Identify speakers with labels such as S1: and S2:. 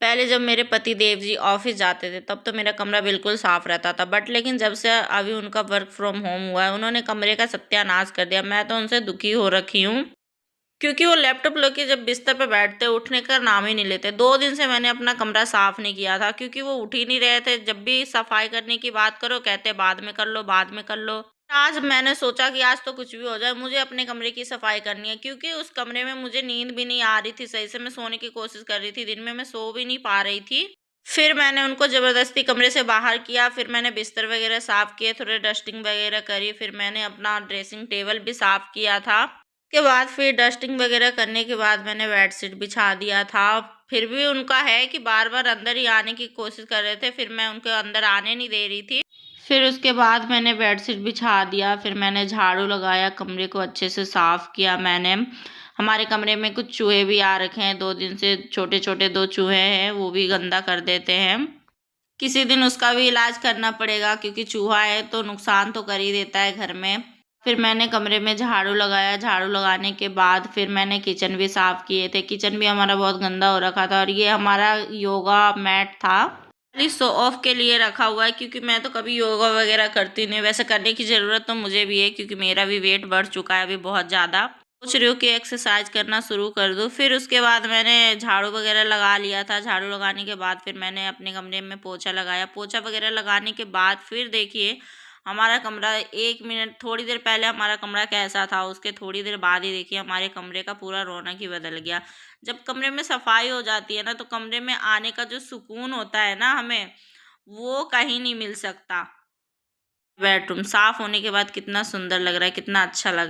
S1: पहले जब मेरे पति देव जी ऑफिस जाते थे तब तो मेरा कमरा बिल्कुल साफ रहता था, बट लेकिन जब से अभी उनका वर्क फ्रॉम होम हुआ है उन्होंने कमरे का सत्यानाश कर दिया। मैं तो उनसे दुखी हो रखी हूँ, क्योंकि वो लैपटॉप लेके जब बिस्तर पे बैठते उठने का नाम ही नहीं लेते। 2 दिन से मैंने अपना कमरा साफ नहीं किया था क्योंकि वो उठ ही नहीं रहे थे। जब भी सफाई करने की बात करो कहते बाद में कर लो, बाद में कर लो। आज मैंने सोचा कि आज तो कुछ भी हो जाए, मुझे अपने कमरे की सफाई करनी है, क्योंकि उस कमरे में मुझे नींद भी नहीं आ रही थी सही से। मैं सोने की कोशिश कर रही थी, दिन में मैं सो भी नहीं पा रही थी। फिर मैंने उनको ज़बरदस्ती कमरे से बाहर किया, फिर मैंने बिस्तर वगैरह साफ़ किए, थोड़े डस्टिंग वगैरह करी, फिर मैंने अपना ड्रेसिंग टेबल भी साफ़ किया था। उसके बाद फिर डस्टिंग वगैरह करने के बाद मैंने बेडशीट बिछा दिया था। फिर भी उनका है कि बार-बार अंदर ही आने की कोशिश कर रहे थे, फिर मैं उनको अंदर आने नहीं दे रही थी। फिर उसके बाद मैंने बेडशीट बिछा दिया, फिर मैंने झाड़ू लगाया, कमरे को अच्छे से साफ़ किया मैंने। हमारे कमरे में कुछ चूहे भी आ रखे हैं, 2 दिन से छोटे-छोटे 2 चूहे हैं, वो भी गंदा कर देते हैं। किसी दिन उसका भी इलाज करना पड़ेगा क्योंकि चूहा है तो नुकसान तो कर ही देता है घर में। फिर मैंने कमरे में झाड़ू लगाया, झाड़ू लगाने के बाद फिर मैंने किचन भी साफ़ किए थे। किचन भी हमारा बहुत गंदा हो रखा था और ये हमारा योगा मैट था। खाली शो ऑफ के लिए रखा हुआ है क्योंकि मैं तो कभी योगा वगैरह करती नहीं। वैसे करने की ज़रूरत तो मुझे भी है क्योंकि मेरा भी वेट बढ़ चुका है अभी बहुत ज़्यादा। सोच रही हूँ कि एक्सरसाइज करना शुरू कर दूँ। फिर उसके बाद मैंने झाड़ू वगैरह लगा लिया था। झाड़ू लगाने के बाद फिर मैंने अपने कमरे में पोछा लगाया। पोछा वगैरह लगाने के बाद फिर देखिए हमारा कमरा 1 मिनट थोड़ी देर पहले हमारा कमरा कैसा था, उसके थोड़ी देर बाद ही देखिए हमारे कमरे का पूरा रौनक ही बदल गया। जब कमरे में सफाई हो जाती है ना तो कमरे में आने का जो सुकून होता है ना हमें, वो कहीं नहीं मिल सकता। बेडरूम साफ होने के बाद कितना सुंदर लग रहा है, कितना अच्छा लग